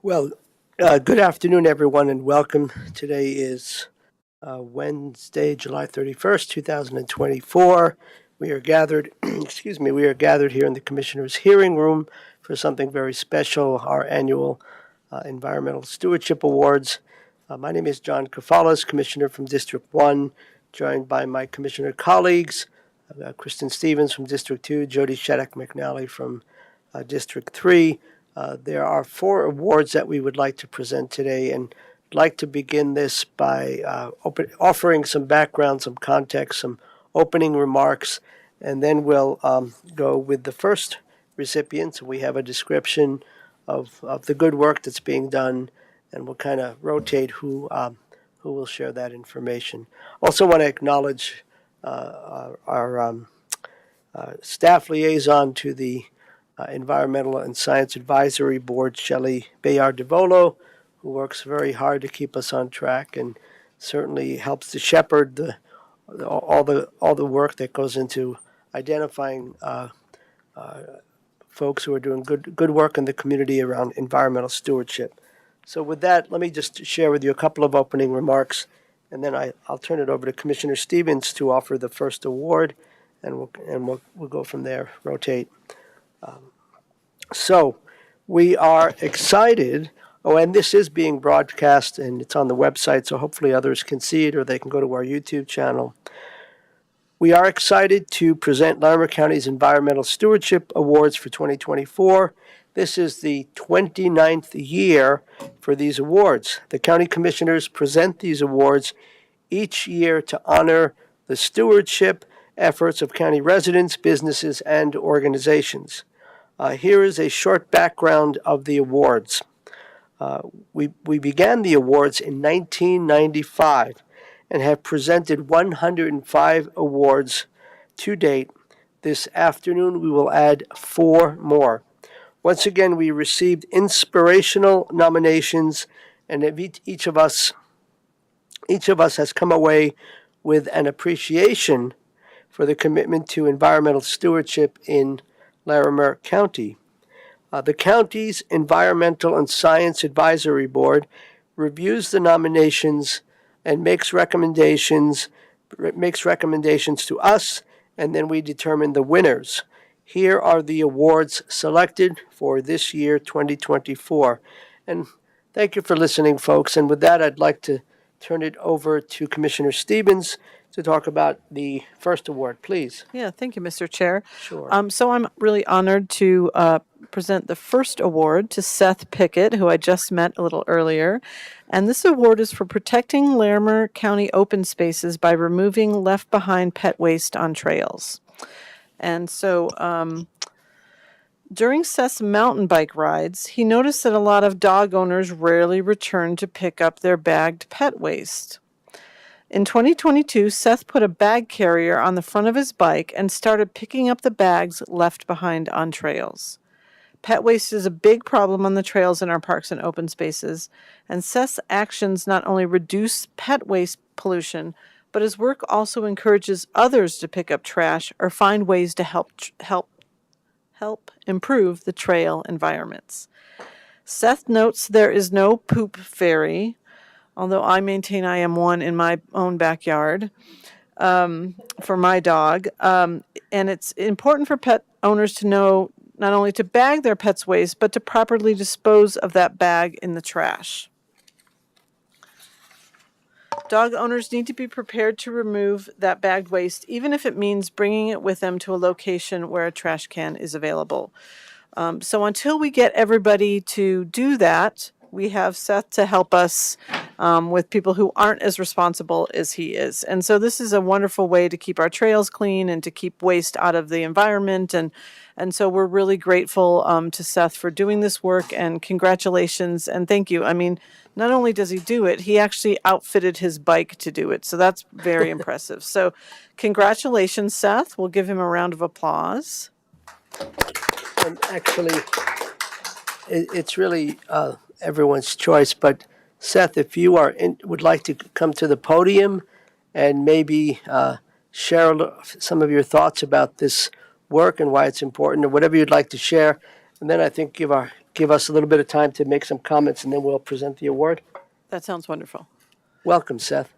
Well, good afternoon, everyone, and welcome. Today is Wednesday, July 31st, 2024. We are gathered, we are gathered here in the Commissioner's hearing room for something very special, our annual Environmental Stewardship Awards. My name is John Kafalas, Commissioner from District 1, joined by my Commissioner colleagues, Kristen Stevens from District 2, Jody Sheddock McNally from District 3. There are 4 awards that we would like to present today, and I'd like to begin this by offering some background, some context, some opening remarks, and then we'll go with the first recipient. So we have a description of the good work that's being done, and we'll kind of rotate who will share that information. Also want to acknowledge our staff liaison to the Environmental and Science Advisory Board, Shelley Bayard-DeVolo, who works very hard to keep us on track and certainly helps to shepherd all the work that goes into identifying folks who are doing good work in the community around environmental stewardship. So with that, let me just share with you a couple of opening remarks, and then I'll turn it over to Commissioner Stevens to offer the first award, and we'll go from there, rotate. So we are excited. Oh, and this is being broadcast, and it's on the website, so hopefully others can see it, or they can go to our YouTube channel. We are excited to present Larimer County's Environmental Stewardship Awards for 2024. This is the 29th year for these awards. The county commissioners present these awards each year to honor the stewardship efforts of county residents, businesses, and organizations. Here is a short background of the awards. We began the awards in 1995 and have presented 105 awards to date. This afternoon we will add 4 more. Once again, we received inspirational nominations, and each of us has come away with an appreciation for the commitment to environmental stewardship in Larimer County. The county's Environmental and Science Advisory Board reviews the nominations and makes recommendations to us, and then we determine the winners. Here are the awards selected for this year, 2024. And thank you for listening, folks. And with that, I'd like to turn it over to Commissioner Stevens to talk about the first award, please. Yeah, thank you, Mr. Chair. Sure. So I'm really honored to present the first award to Seth Pickett, who I just met a little earlier. And this award is for protecting Larimer County open spaces by removing left behind pet waste on trails. And so during Seth's mountain bike rides, he noticed that a lot of dog owners rarely return to pick up their bagged pet waste. In 2022, Seth put a bag carrier on the front of his bike and started picking up the bags left behind on trails. Pet waste is a big problem on the trails in our parks and open spaces, and Seth's actions not only reduce pet waste pollution, but his work also encourages others to pick up trash or find ways to help improve the trail environments. Seth notes there is no poop fairy, although I maintain I am one in my own backyard for my dog. And it's important for pet owners to know not only to bag their pet's waste, but to properly dispose of that bag in the trash. Dog owners need to be prepared to remove that bagged waste, even if it means bringing it with them to a location where a trash can is available. So until we get everybody to do that, we have Seth to help us with people who aren't as responsible as he is. And so this is a wonderful way to keep our trails clean and to keep waste out of the environment. And so we're really grateful to Seth for doing this work, and congratulations and thank you. I mean, not only does he do it, he actually outfitted his bike to do it. So that's very impressive. So congratulations, Seth. We'll give him a round of applause. And actually, it's really everyone's choice, but Seth, if you would like to come to the podium and maybe share some of your thoughts about this work and why it's important, or whatever you'd like to share, and then I think give our give us a little bit of time to make some comments, and then we'll present the award. That sounds wonderful. Welcome, Seth.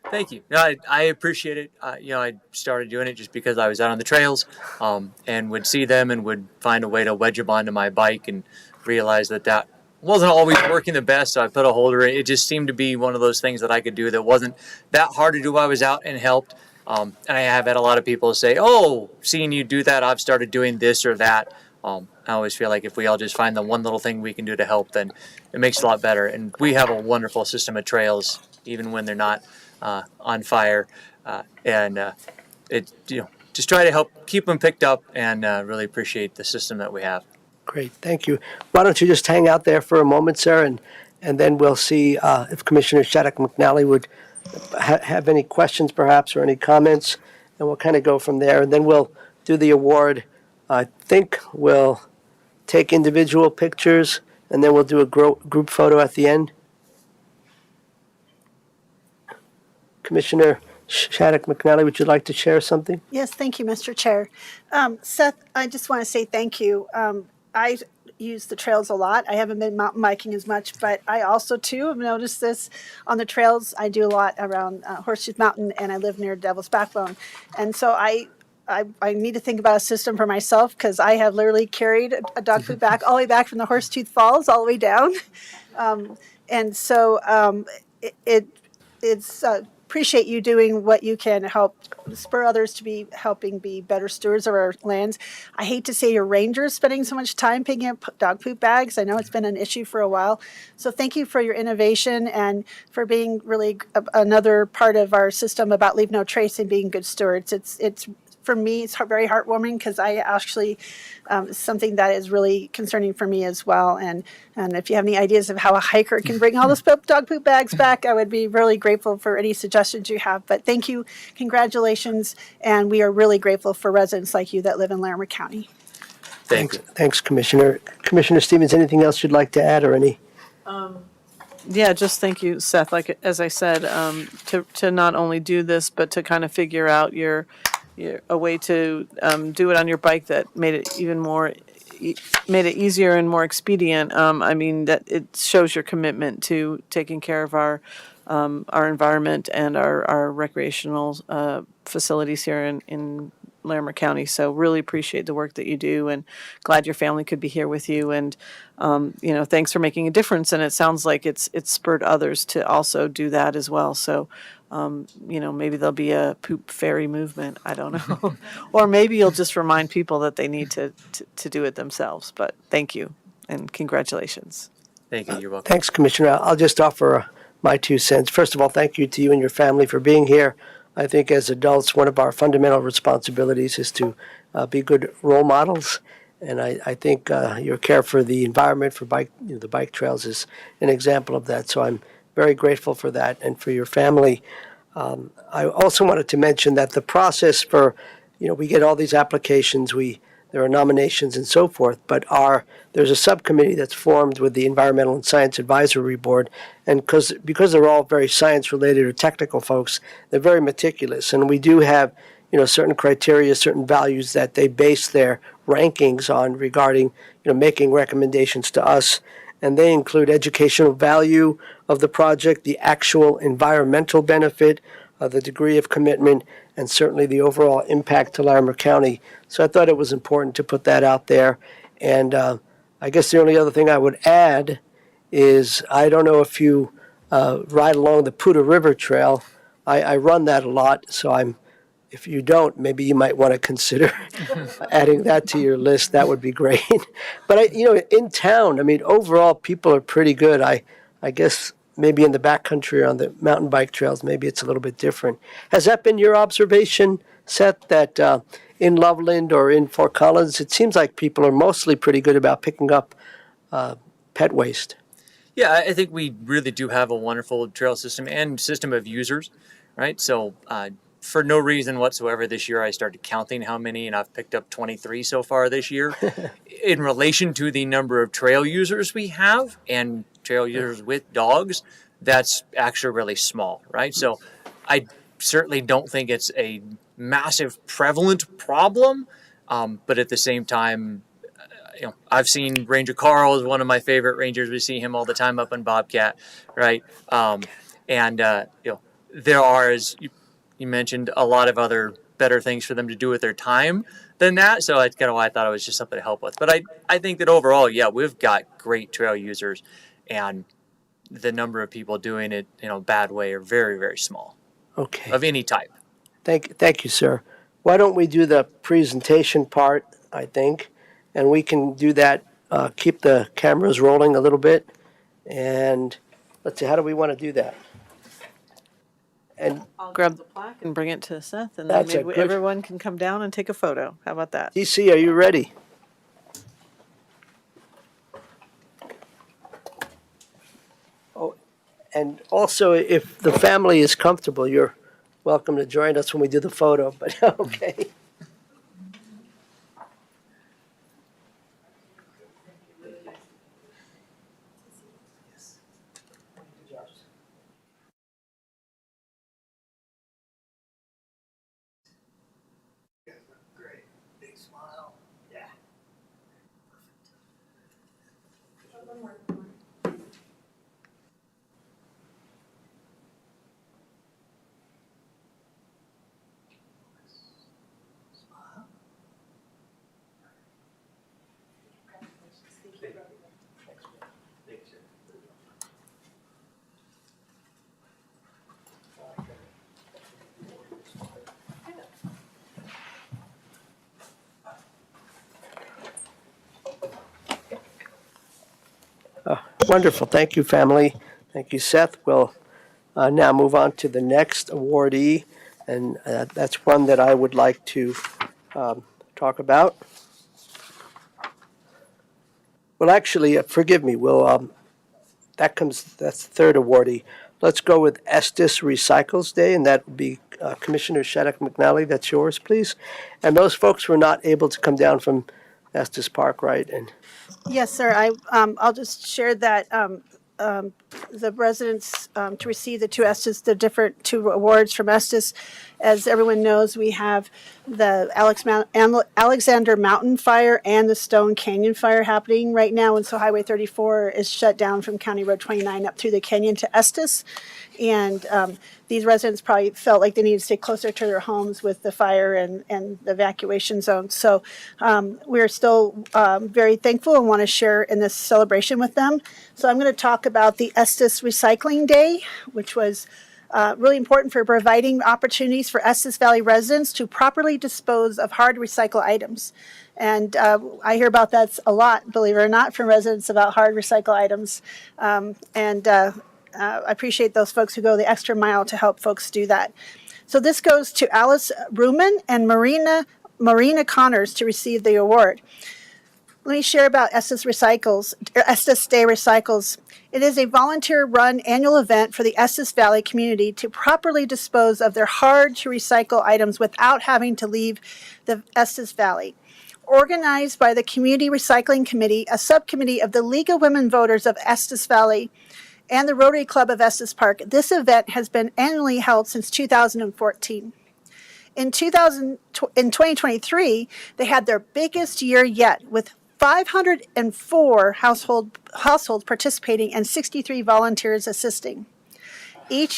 Thank you. No, I appreciate it. I started doing it just because I was out on the trails and would see them and would find a way to wedge them onto my bike and realize that wasn't always working the best. So I put a holder in. It just seemed to be one of those things that I could do that wasn't that hard to do while I was out and helped. And I have had a lot of people say, oh, seeing you do that, I've started doing this or that. I always feel like if we all just find the one little thing we can do to help, then it makes it a lot better. And we have a wonderful system of trails, even when they're not on fire, just try to help keep them picked up, and really appreciate the system that we have. Great, thank you. Why don't you just hang out there for a moment, sir, and then we'll see if Commissioner Shattuck McNally would have any questions perhaps or any comments, and we'll kind of go from there, and then we'll do the award. I think we'll take individual pictures, and then we'll do a group photo at the end. Commissioner Shattuck McNally, would you like to share something? Yes, thank you, Mr. Chair. Seth, I just want to say thank you. I use the trails a lot. I haven't been mountain biking as much, but I also, too, have noticed this on the trails. I do a lot around Horseshoe Mountain, and I live near Devil's Backbone. And so I need to think about a system for myself, because I have literally carried a dog food bag all the way back from the Horsetooth Falls all the way down. It's appreciate you doing what you can to help spur others to be helping be better stewards of our lands. I hate to say your rangers spending so much time picking up dog poop bags. I know it's been an issue for a while. So thank you for your innovation and for being really another part of our system about leave no trace and being good stewards. It's for me, it's very heartwarming, because I actually, something that is really concerning for me as well. And if you have any ideas of how a hiker can bring all those dog poop bags back, I would be really grateful for any suggestions you have. But thank you, congratulations, and we are really grateful for residents like you that live in Larimer County. Thanks, Commissioner. Commissioner Stevens, anything else you'd like to add, or any? Yeah, just thank you, Seth. Like, as I said, to not only do this, but to kind of figure out a way to do it on your bike that made it even more, made it easier and more expedient. I mean, that it shows your commitment to taking care of our environment and our recreational facilities here in Larimer County. So really appreciate the work that you do, and glad your family could be here with you. And thanks for making a difference. And it sounds like it's spurred others to also do that as well. So maybe there'll be a poop fairy movement. I don't know. Or maybe you'll just remind people that they need to do it themselves. But thank you and congratulations. Thank you. You're welcome. Thanks, Commissioner. I'll just offer my 2 cents. First of all, thank you to you and your family for being here. I think as adults, one of our fundamental responsibilities is to be good role models. And I think your care for the environment, for the bike trails, is an example of that. So I'm very grateful for that and for your family. I also wanted to mention that the process for, we get all these applications, there are nominations and so forth, but there's a subcommittee that's formed with the Environmental and Science Advisory Board, and because they're all very science-related or technical folks, they're very meticulous, and we do have certain criteria, certain values that they base their rankings on regarding making recommendations to us, and they include educational value of the project, the actual environmental benefit, the degree of commitment, and certainly the overall impact to Larimer County. So I thought it was important to put that out there. And I guess the only other thing I would add is, I don't know if you ride along the Poudre River Trail. I run that a lot, so if you don't, maybe you might want to consider adding that to your list. That would be great. But in town, overall, people are pretty good. I guess maybe in the backcountry on the mountain bike trails, maybe it's a little bit different. Has that been your observation, Seth, that in Loveland or in Fort Collins, it seems like people are mostly pretty good about picking up pet waste? Yeah, I think we really do have a wonderful trail system and system of users, right? So for no reason whatsoever this year, I started counting how many, and I've picked up 23 so far this year. In relation to the number of trail users we have and trail users with dogs, that's actually really small, right? So I certainly don't think it's a massive prevalent problem, but at the same time, I've seen Ranger Carl is one of my favorite rangers. We see him all the time up in Bobcat, right? And there are, as you mentioned, a lot of other better things for them to do with their time than that. So that's kind of why I thought it was just something to help with. But I think that overall, yeah, we've got great trail users, and the number of people doing it in a bad way are very, very small Okay. of any type. Thank you, sir. Why don't we do the presentation part, I think, and we can do that, keep the cameras rolling a little bit, and let's see, how do we want to do that? And I'll grab the plaque and bring it to Seth, and then That's a maybe good- everyone can come down and take a photo. How about that? DC, are you ready? Oh, and also, if the family is comfortable, you're welcome to join us when we do the photo, but okay. Great, big smile, yeah. Wonderful. Thank you, family. Thank you, Seth. We'll now move on to the next awardee, and that's one that I would like to talk about. Well, actually, forgive me. That's the third awardee. Let's go with Estes Recycles Day, and that would be Commissioner Shattuck McNally. That's yours, please. And those folks were not able to come down from Estes Park, right? And Yes, sir. I'll just share that the residents to receive the the different two awards from Estes. As everyone knows, we have the Alexander Mountain Fire and the Stone Canyon Fire happening right now, and so Highway 34 is shut down from County Road 29 up through the canyon to Estes. And these residents probably felt like they needed to stay closer to their homes with the fire and the evacuation zone. So we're still very thankful and want to share in this celebration with them. So I'm going to talk about the Estes Recycling Day, which was really important for providing opportunities for Estes Valley residents to properly dispose of hard recycle items. And I hear about that a lot, believe it or not, from residents about hard recycle items. I appreciate those folks who go the extra mile to help folks do that. So this goes to Alice Ruman and Marina Connors to receive the award. Let me share about Estes Day Recycles. It is a volunteer-run annual event for the Estes Valley community to properly dispose of their hard-to-recycle items without having to leave the Estes Valley. Organized by the Community Recycling Committee, a subcommittee of the League of Women Voters of Estes Valley, and the Rotary Club of Estes Park, this event has been annually held since 2014. In 2023, they had their biggest year yet, with 504 households participating and 63 volunteers assisting. Every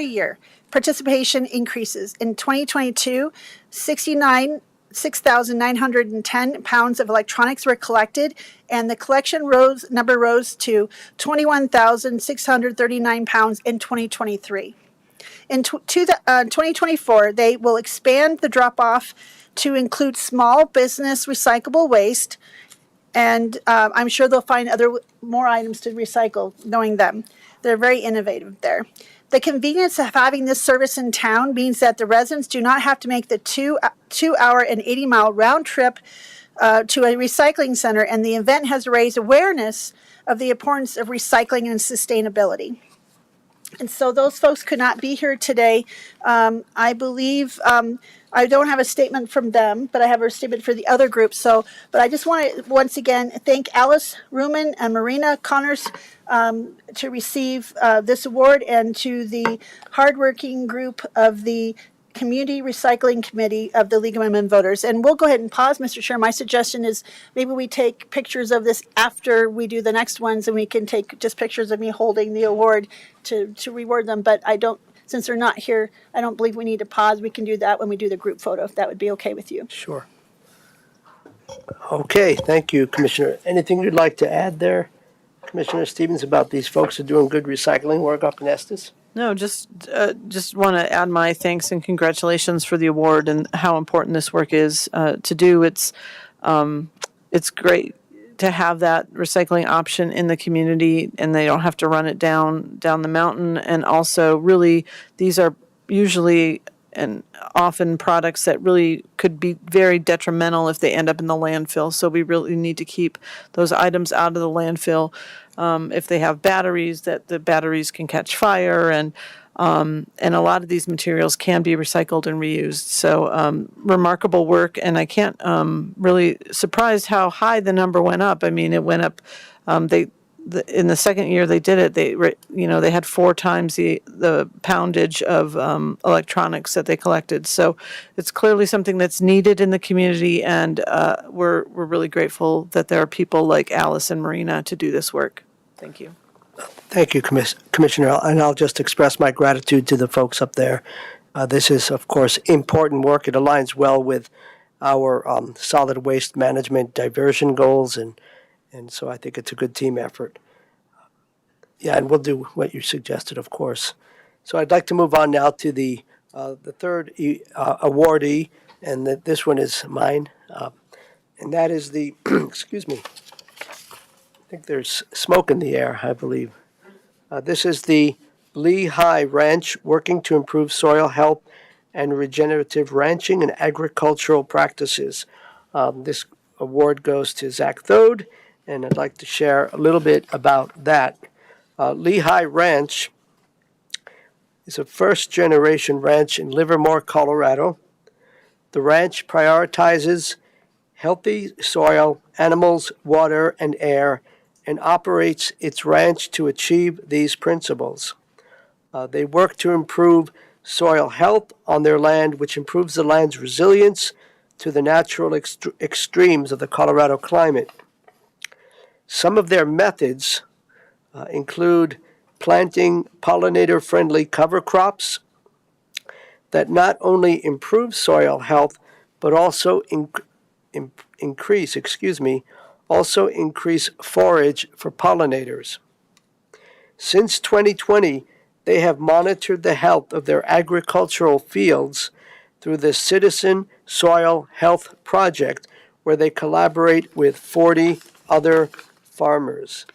year, participation increases. In 2022, 6,910 pounds of electronics were collected, and the collection number rose to 21,639 pounds in 2023. In 2024, they will expand the drop-off to include small business recyclable waste, and I'm sure they'll find more items to recycle, knowing them. They're very innovative there. The convenience of having this service in town means that the residents do not have to make the 2-hour and 80-mile round trip to a recycling center, and the event has raised awareness of the importance of recycling and sustainability. And so those folks could not be here today. I believe I don't have a statement from them, but I have a statement for the other group. But I just want to once again thank Alice Ruman and Marina Connors to receive this award, and to the hardworking group of the Community Recycling Committee of the League of Women Voters. And we'll go ahead and pause, Mr. Chair. My suggestion is maybe we take pictures of this after we do the next ones, and we can take just pictures of me holding the award to reward them. But I don't, since they're not here, I don't believe we need to pause. We can do that when we do the group photo, if that would be okay with you. Sure. Okay, thank you, Commissioner. Anything you'd like to add there, Commissioner Stevens, about these folks who are doing good recycling work up in Estes? No, just want to add my thanks and congratulations for the award and how important this work is to do. It's great to have that recycling option in the community, and they don't have to run it down the mountain. And also, really, these are usually and often products that really could be very detrimental if they end up in the landfill. So we really need to keep those items out of the landfill. If they have batteries, that the batteries can catch fire, and a lot of these materials can be recycled and reused. So remarkable work, and I can't really surprised how high the number went up. I mean, it went up. In the second year they did it, they had 4 times the poundage of electronics that they collected. So it's clearly something that's needed in the community, and we're really grateful that there are people like Alice and Marina to do this work. Thank you. Thank you, Commissioner, and I'll just express my gratitude to the folks up there. This is, of course, important work. It aligns well with our solid waste management diversion goals, and so I think it's a good team effort. Yeah, and we'll do what you suggested, of course. So I'd like to move on now to the third awardee, and this one is mine, and that is the, excuse me, I think there's smoke in the air, I believe. This is the Lehigh Ranch Working to Improve Soil Health and Regenerative Ranching and Agricultural Practices. This award goes to Zach Thode, and I'd like to share a little bit about that. Lehigh Ranch is a first-generation ranch in Livermore, Colorado. The ranch prioritizes healthy soil, animals, water, and air, and operates its ranch to achieve these principles. They work to improve soil health on their land, which improves the land's resilience to the natural extremes of the Colorado climate. Some of their methods include planting pollinator-friendly cover crops that not only improve soil health, but also increase forage for pollinators. Since 2020, they have monitored the health of their agricultural fields through the Citizen Soil Health Project, where they collaborate with 40 other farmers.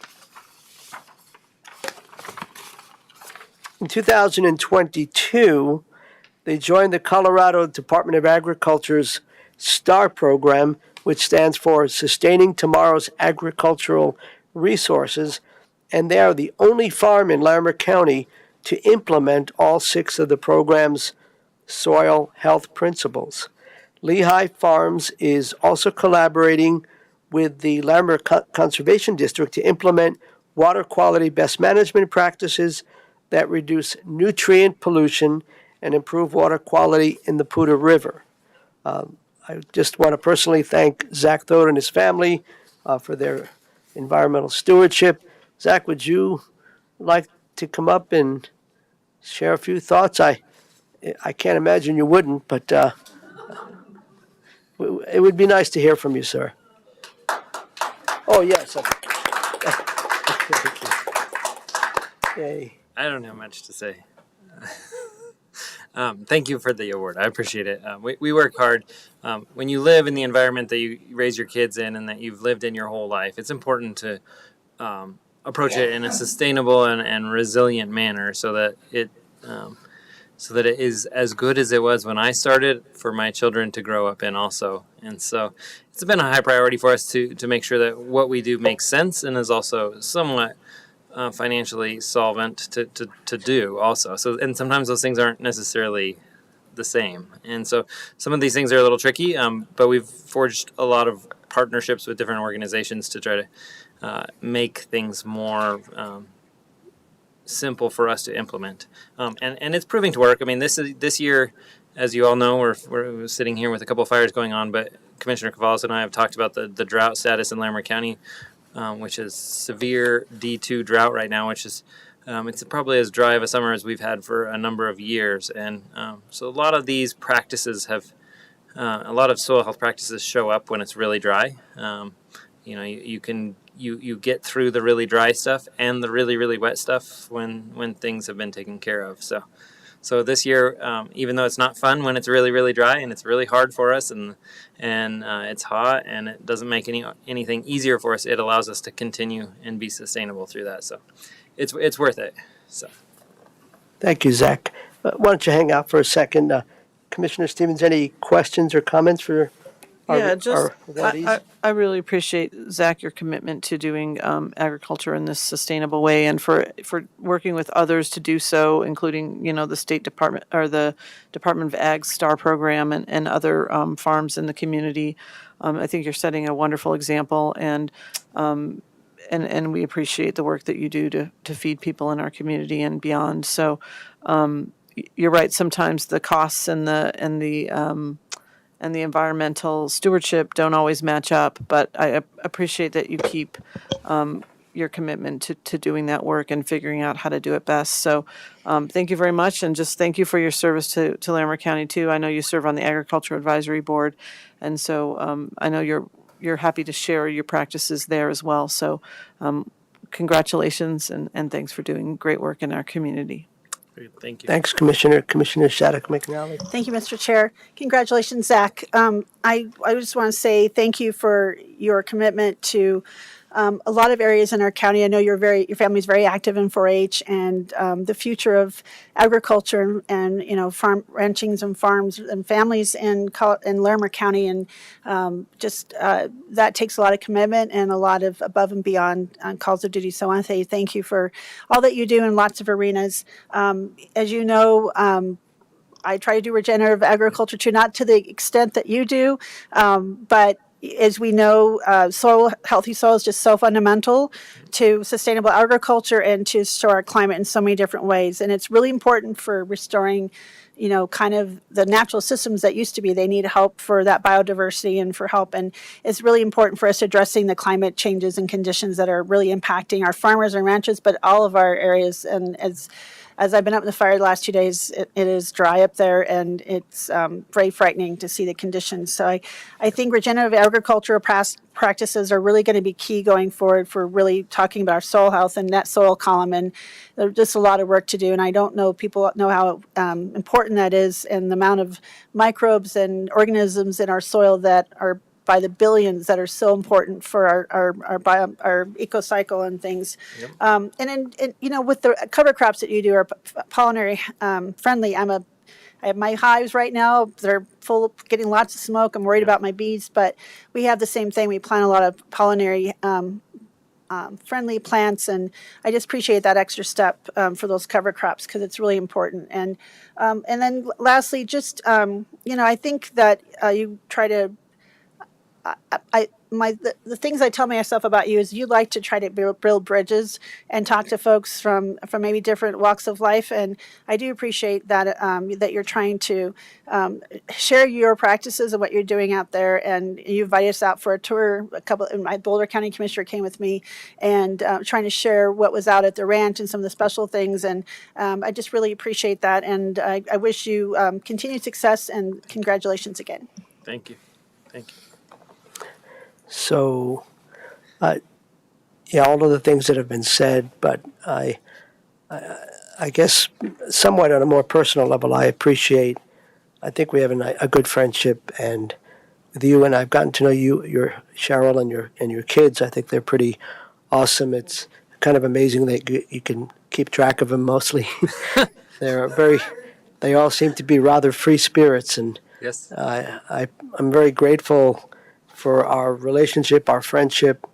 In 2022, they joined the Colorado Department of Agriculture's STAR program, which stands for Sustaining Tomorrow's Agricultural Resources, and they are the only farm in Larimer County to implement all 6 of the program's soil health principles. Lehigh Farms is also collaborating with the Larimer Conservation District to implement water quality best management practices that reduce nutrient pollution and improve water quality in the Poudre River. I just want to personally thank Zach Thode and his family for their environmental stewardship. Zach, would you like to come up and share a few thoughts? I can't imagine you wouldn't, but it would be nice to hear from you, sir. Oh, yes. Yay. I don't have much to say. Thank you for the award. I appreciate it. We work hard. When you live in the environment that you raise your kids in and that you've lived in your whole life, it's important to approach it in a sustainable and resilient manner so that it is as good as it was when I started for my children to grow up in also. And so it's been a high priority for us to make sure that what we do makes sense and is also somewhat financially solvent to do also. So, and sometimes those things aren't necessarily the same. And so some of these things are a little tricky, but we've forged a lot of partnerships with different organizations to try to make things more simple for us to implement. And it's proving to work. I mean, this year as you all know, we're sitting here with a couple of fires going on, but Commissioner Cavales and I have talked about the drought status in Larimer County, which is severe D2 drought right now, which is it's probably as dry of a summer as we've had for a number of years. And so a lot of these practices have, a lot of soil health practices show up when it's really dry. You get through the really dry stuff and the really, really wet stuff when things have been taken care of. So this year, even though it's not fun when it's really, really dry and it's really hard for us and it's hot and it doesn't make anything easier for us, it allows us to continue and be sustainable through that. So it's worth it. So Thank you, Zach. Why don't you hang out for a second? Commissioner Stevens, any questions or comments for our awardees? I really appreciate, Zach, your commitment to doing agriculture in this sustainable way, and for working with others to do so, including the State Department or the Department of Ag's STAR program and other farms in the community. I think you're setting a wonderful example, and we appreciate the work that you do to feed people in our community and beyond. So you're right. Sometimes the costs and the environmental stewardship don't always match up, but I appreciate that you keep your commitment to doing that work and figuring out how to do it best. So thank you very much, and just thank you for your service to Larimer County too. I know you serve on the Agriculture Advisory Board, and so I know you're happy to share your practices there as well. So congratulations, and thanks for doing great work in our community. thank you. Thanks, Commissioner. Commissioner Shattuck McNally. Thank you, Mr. Chair. Congratulations, Zach. I just want to say thank you for your commitment to a lot of areas in our county. I know your family's very active in 4-H, and the future of agriculture and farm ranchings and farms and families in Larimer County, and that takes a lot of commitment and a lot of above and beyond calls of duty. So I want to say thank you for all that you do in lots of arenas. As you know, I try to do regenerative agriculture too, not to the extent that you do, but as we know, healthy soil is just so fundamental to sustainable agriculture and to our climate in so many different ways. And it's really important for restoring, kind of the natural systems that used to be. They need help for that biodiversity and for help. And it's really important for us addressing the climate changes and conditions that are really impacting our farmers and ranchers, but all of our areas. And as I've been up in the fire the last 2 days, it is dry up there, and it's very frightening to see the conditions. So I think regenerative agricultural practices are really going to be key going forward for really talking about our soil health and that soil column. And there's just a lot of work to do. And I don't know if people know how important that is, and the amount of microbes and organisms in our soil that are by the billions that are so important for our eco-cycle and things. Yep. And then, with the cover crops that you do are pollinary friendly. I have my hives right now. They're full, getting lots of smoke. I'm worried about my bees, but we have the same thing. We plant a lot of pollinary friendly plants, and I just appreciate that extra step for those cover crops, because it's really important. And then lastly, just I think that you try to. The things I tell myself about you is you like to try to build bridges and talk to folks from maybe different walks of life, and I do appreciate that that you're trying to share your practices and what you're doing out there. And you invited us out for a tour. My Boulder County Commissioner came with me, and trying to share what was out at the ranch and some of the special things. And I just really appreciate that, and I wish you continued success, and congratulations again. Thank you. Thank you. So, all of the things that have been said, but I guess somewhat on a more personal level, I think we have a good friendship, and with you, and I've gotten to know your Cheryl and your kids. I think they're pretty awesome. It's kind of amazing that you can keep track of them mostly. They all seem to be rather free spirits, and yes, I'm very grateful for our relationship, our friendship,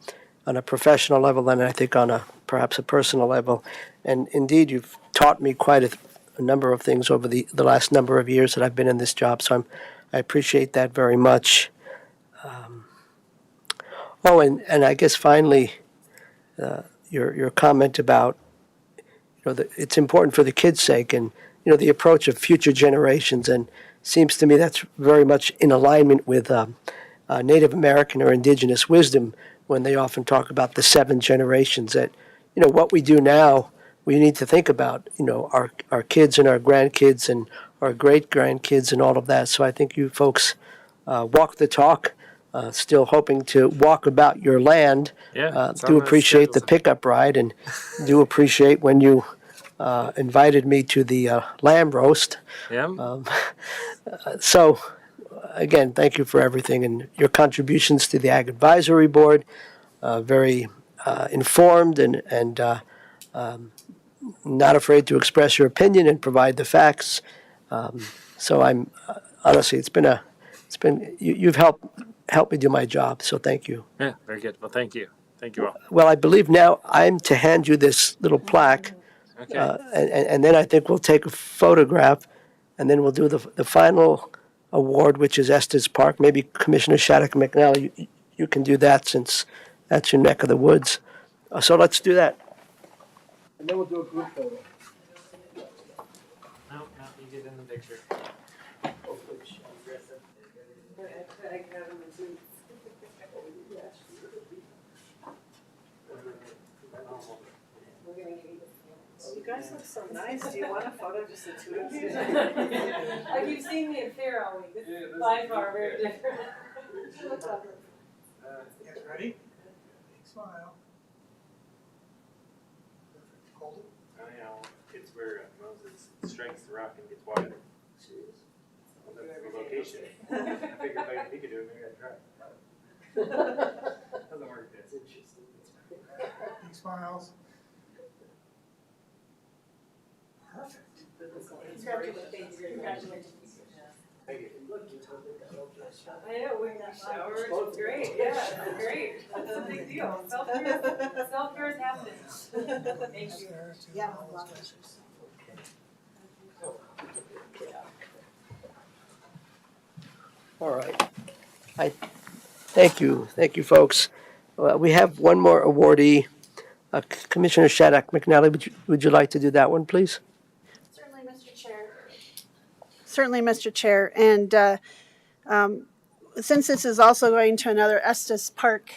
on a professional level, and I think on perhaps a personal level. And indeed, you've taught me quite a number of things over the last number of years that I've been in this job, so I appreciate that very much. And I guess finally, your comment about it's important for the kids' sake, and the approach of future generations. And seems to me that's very much in alignment with Native American or indigenous wisdom when they often talk about the 7 generations. That what we do now, we need to think about our kids and our grandkids and our great grandkids and all of that. So I think you folks walk the talk. Still hoping to walk about your land. Do appreciate the pickup ride, and do appreciate when you invited me to the lamb roast. Yeah. So, again, thank you for everything and your contributions to the Ag Advisory Board. Very informed and not afraid to express your opinion and provide the facts. So I'm honestly, you've helped me do my job. So thank you. Yeah. Very good. Well, thank you. Thank you all. Well, I believe now I'm to hand you this little plaque, Okay. and then I think we'll take a photograph, and then we'll do the final award, which is Estes Park. Maybe Commissioner Shattuck McNally, you can do that since that's your neck of the woods. So let's do that. And then we'll do a group photo. No, you get in the picture. You guys look so nice. Do you want a photo just the two of you? Like you've seen me at fair all week. This is by far very different. Yes, ready? Big smile. Hold it. Oh yeah, well, it's where Moses strikes the rock and gets water. Well, that's the location. I figured if he could do it, maybe I'd try. Doesn't work. That's interesting. Big smiles. Perfect. Congratulations. Thank you. I know, we showered, it's great, yeah, it's great, that's a big deal, self-care is happening. Thank you. Yeah. All right. Thank you, folks. We have one more awardee. Commissioner Shattuck McNally, would you like to do that one, please? Certainly, Mr. Chair. Certainly, Mr. Chair. And since this is also going to another Estes Park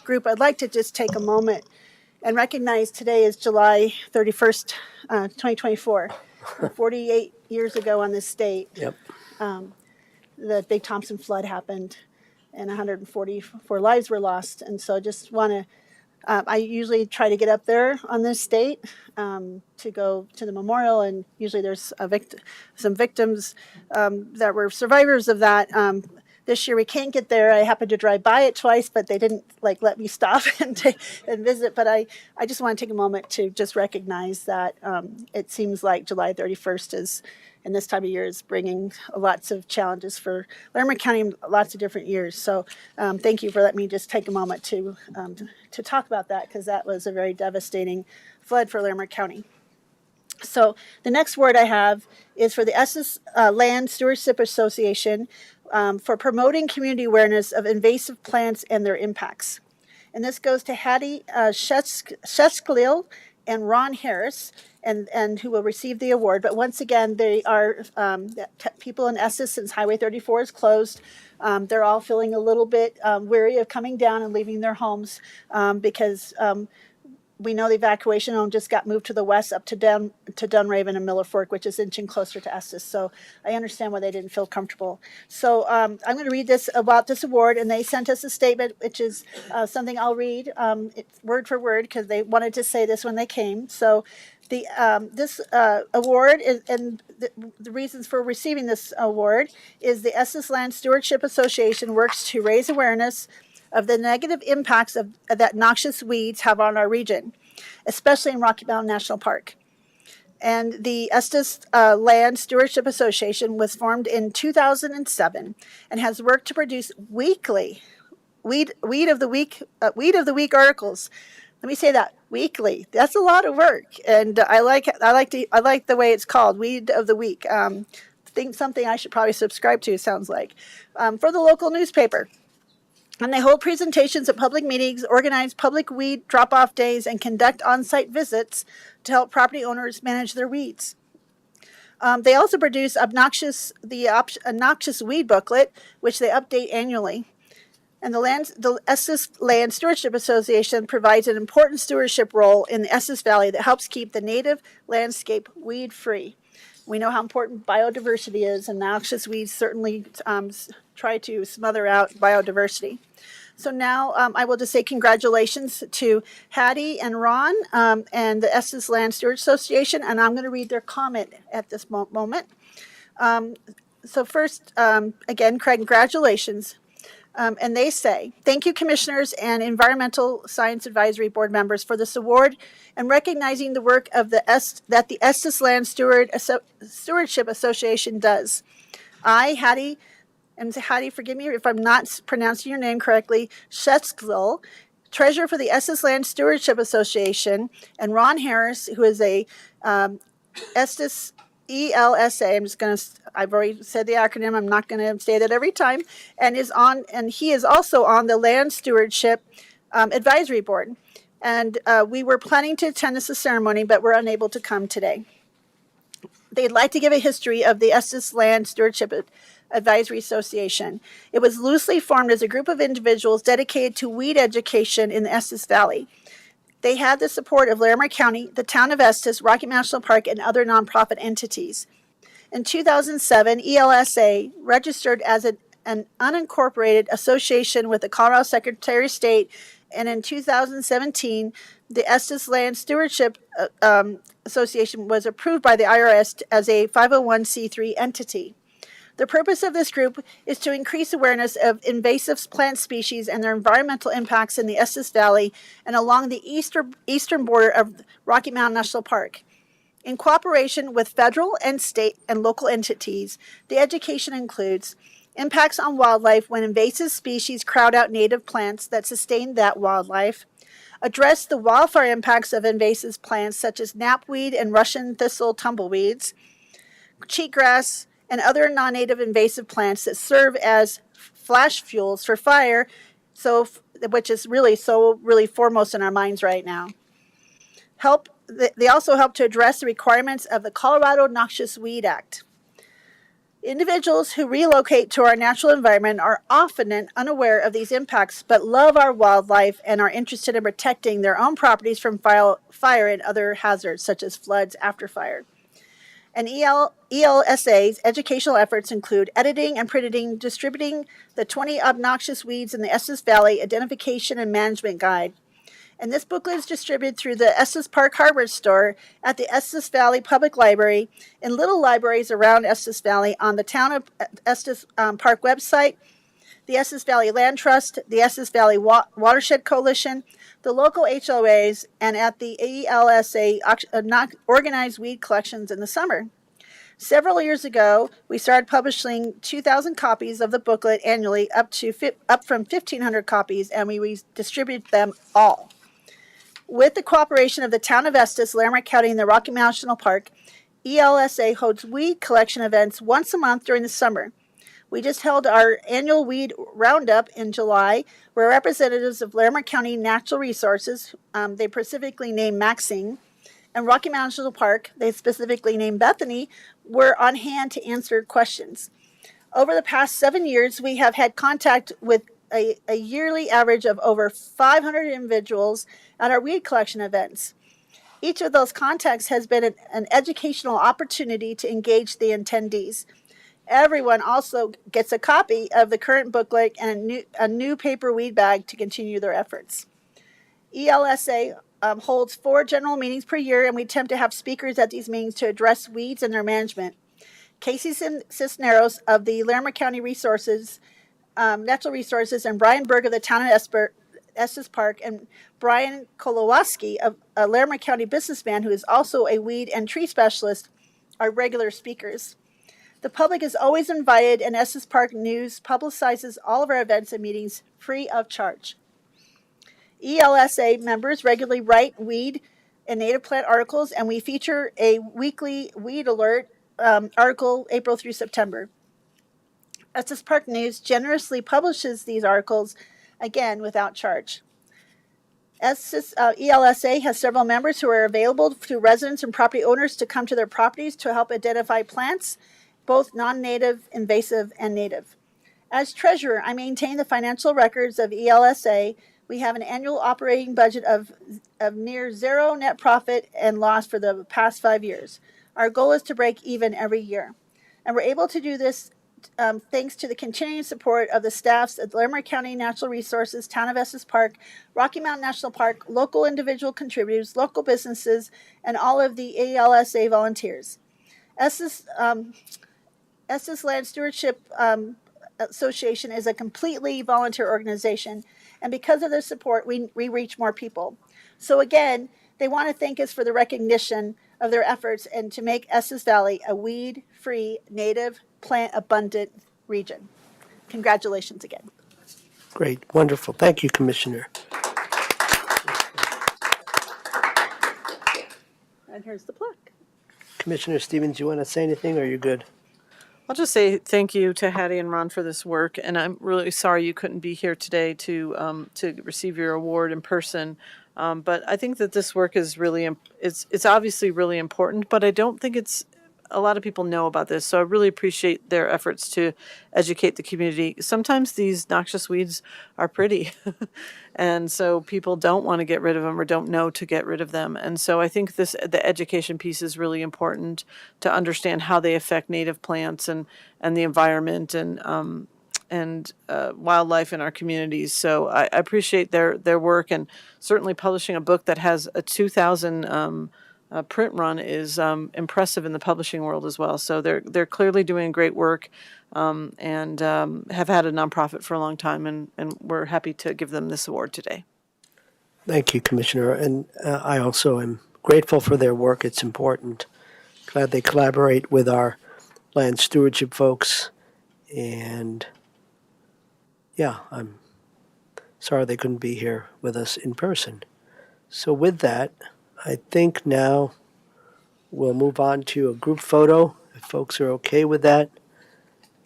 group, I'd like to just take a moment and recognize today is July 31st, 2024. 48 years ago on this date, Yep. the Big Thompson flood happened and 144 lives were lost. And so I just want to I usually try to get up there on this date to go to the memorial, and usually there's some victims that were survivors of that. This year we can't get there. I happened to drive by it twice, but they didn't let me stop and visit. But I just want to take a moment to just recognize that it seems like July 31st is, and this time of year is bringing lots of challenges for Larimer County in lots of different years. So thank you for letting me just take a moment to talk about that, because that was a very devastating flood for Larimer County. So the next word I have is for the Estes Land Stewardship Association for promoting community awareness of invasive plants and their impacts. And this goes to Hattie Sheskhalil and Ron Harris, and who will receive the award. But once again, they are people in Estes, since Highway 34 is closed. They're all feeling a little bit weary of coming down and leaving their homes because we know the evacuation zone just got moved to the west up to Dunraven and Miller Fork, which is inching closer to Estes. So I understand why they didn't feel comfortable. So I'm going to read this about this award, and they sent us a statement, which is something I'll read word for word, because they wanted to say this when they came. So this award is, and the reasons for receiving this award is the Estes Land Stewardship Association works to raise awareness of the negative impacts that noxious weeds have on our region, especially in Rocky Mountain National Park. And the Estes Land Stewardship Association was formed in 2007 and has worked to produce weekly weed of the week articles. Let me say that, weekly. That's a lot of work, and I like the way it's called, Weed of the Week. Something I should probably subscribe to, sounds like, for the local newspaper. And they hold presentations at public meetings, organize public weed drop-off days, and conduct on-site visits to help property owners manage their weeds. They also produce the obnoxious weed booklet, which they update annually. And the Estes Land Stewardship Association provides an important stewardship role in the Estes Valley that helps keep the native landscape weed-free. We know how important biodiversity is, and noxious weeds certainly try to smother out biodiversity. So now I will just say congratulations to Hattie and Ron and the Estes Land Stewardship Association, and I'm going to read their comment at this moment. So first, again, congratulations. And they say, thank you, commissioners and Environmental Science Advisory Board members, for this award and recognizing the work of that the Estes Land Stewardship Association does. I, Hattie, and Hattie, forgive me if I'm not pronouncing your name correctly, Shetzkel, treasurer for the Estes Land Stewardship Association, and Ron Harris, who is a Estes ELSA. I've already said the acronym. I'm not going to say that every time. And he is also on the Land Stewardship Advisory Board. And we were planning to attend this ceremony, but we're unable to come today. They'd like to give a history of the Estes Land Stewardship Advisory Association. It was loosely formed as a group of individuals dedicated to weed education in the Estes Valley. They had the support of Larimer County, the town of Estes, Rocky Mountain National Park, and other nonprofit entities. In 2007, ELSA registered as an unincorporated association with the Colorado Secretary of State, and in 2017, the Estes Land Stewardship Association was approved by the IRS as a 501c3 entity. The purpose of this group is to increase awareness of invasive plant species and their environmental impacts in the Estes Valley and along the eastern border of Rocky Mountain National Park. In cooperation with federal and state and local entities, the education includes impacts on wildlife when invasive species crowd out native plants that sustain that wildlife, address the wildfire impacts of invasive plants such as knapweed and Russian thistle tumbleweeds, cheatgrass, and other non-native invasive plants that serve as flash fuels for fire, which is really foremost in our minds right now. They also help to address the requirements of the Colorado Noxious Weed Act. Individuals who relocate to our natural environment are often unaware of these impacts, but love our wildlife and are interested in protecting their own properties from fire and other hazards, such as floods after fire. And ELSA's educational efforts include editing and printing, distributing the 20 obnoxious weeds in the Estes Valley Identification and Management Guide. And this booklet is distributed through the Estes Park Hardware Store at the Estes Valley Public Library, in little libraries around Estes Valley, on the Town of Estes Park website, the Estes Valley Land Trust, the Estes Valley Watershed Coalition, the local HOAs, and at the ELSA organized weed collections in the summer. Several years ago, we started publishing 2,000 copies of the booklet annually, up from 1,500 copies, and we distribute them all. With the cooperation of the town of Estes, Larimer County, and the Rocky Mountain National Park, ELSA holds weed collection events once a month during the summer. We just held our annual weed roundup in July, where representatives of Larimer County Natural Resources, they specifically named Maxine, and Rocky Mountain National Park, they specifically named Bethany, were on hand to answer questions. Over the past 7 years, we have had contact with a yearly average of over 500 individuals at our weed collection events. Each of those contacts has been an educational opportunity to engage the attendees. Everyone also gets a copy of the current booklet and a new paper weed bag to continue their efforts. ELSA holds 4 general meetings per year, and we attempt to have speakers at these meetings to address weeds and their management. Casey Cisneros of the Larimer County Natural Resources, and Brian Berg of the town of Estes Park, and Brian Kolowaski, a Larimer County businessman who is also a weed and tree specialist, are regular speakers. The public is always invited, and Estes Park News publicizes all of our events and meetings free of charge. ELSA members regularly write weed and native plant articles, and we feature a weekly weed alert article April through September. Estes Park News generously publishes these articles again, without charge. ELSA has several members who are available to residents and property owners to come to their properties to help identify plants, both non-native, invasive, and native. As treasurer, I maintain the financial records of ELSA. We have an annual operating budget of near zero net profit and loss for the past 5 years. Our goal is to break even every year. And we're able to do this thanks to the continuing support of the staffs at Larimer County Natural Resources, Town of Estes Park, Rocky Mountain National Park, local individual contributors, local businesses, and all of the ELSA volunteers. Estes Land Stewardship Association is a completely volunteer organization, and because of their support, we reach more people. So again, they want to thank us for the recognition of their efforts and to make Estes Valley a weed-free, native, plant-abundant region. Congratulations again. Great, wonderful. Thank you, Commissioner. And here's the plaque. Commissioner Stevens, you want to say anything, or are you good? I'll just say thank you to Hattie and Ron for this work, and I'm really sorry you couldn't be here today to receive your award in person. But I think that this work is really it's obviously really important, but I don't think a lot of people know about this. So I really appreciate their efforts to educate the community. Sometimes these noxious weeds are pretty, and so people don't want to get rid of them or don't know to get rid of them. And so I think the education piece is really important to understand how they affect native plants and the environment and wildlife in our communities. So I appreciate their work, and certainly publishing a book that has a 2,000 print run is impressive in the publishing world as well. So they're clearly doing great work, and have had a nonprofit for a long time, and we're happy to give them this award today. Thank you, Commissioner. And I also am grateful for their work. It's important. Glad they collaborate with our land stewardship folks. And yeah, I'm sorry they couldn't be here with us in person. So with that, I think now we'll move on to a group photo, if folks are okay with that,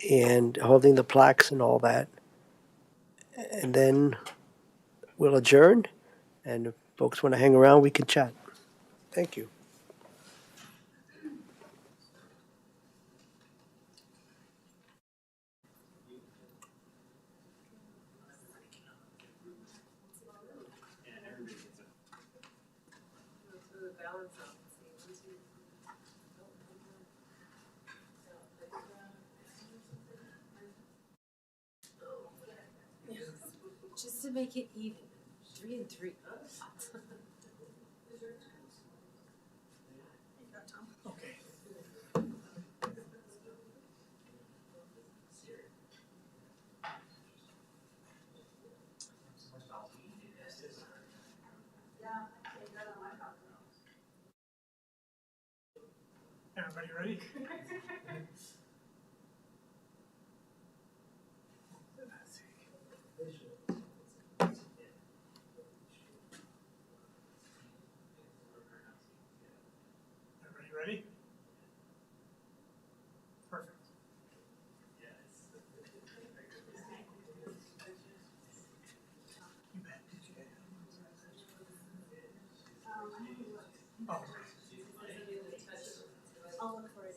and holding the plaques and all that. And then we'll adjourn, and if folks want to hang around, we can chat. Thank you. Just to make it even, 3 and 3. Okay. Everybody ready? Everybody ready? Perfect. You bet. Did you get it? Oh. I'll look for it.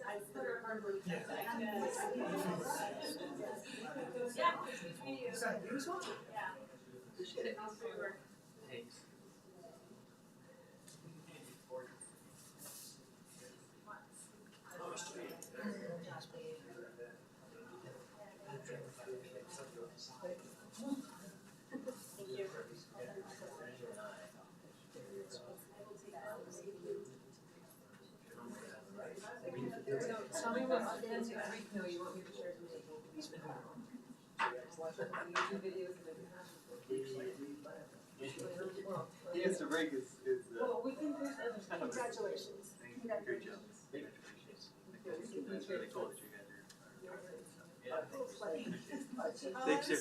Is that yours one? Tell me what authentic freak no you want me to share today. YouTube videos and Yes, the break is well, we can post other stuff. Congratulations. great job. It's really cool that you guys are. Thanks, sir.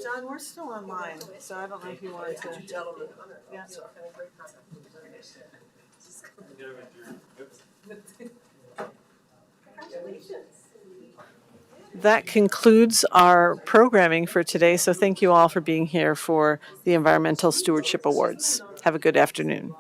John, we're still online, so I don't know if you wanted to. Yeah. Congratulations. that concludes our programming for today. So thank you all for being here for the Environmental Stewardship Awards. Have a good afternoon.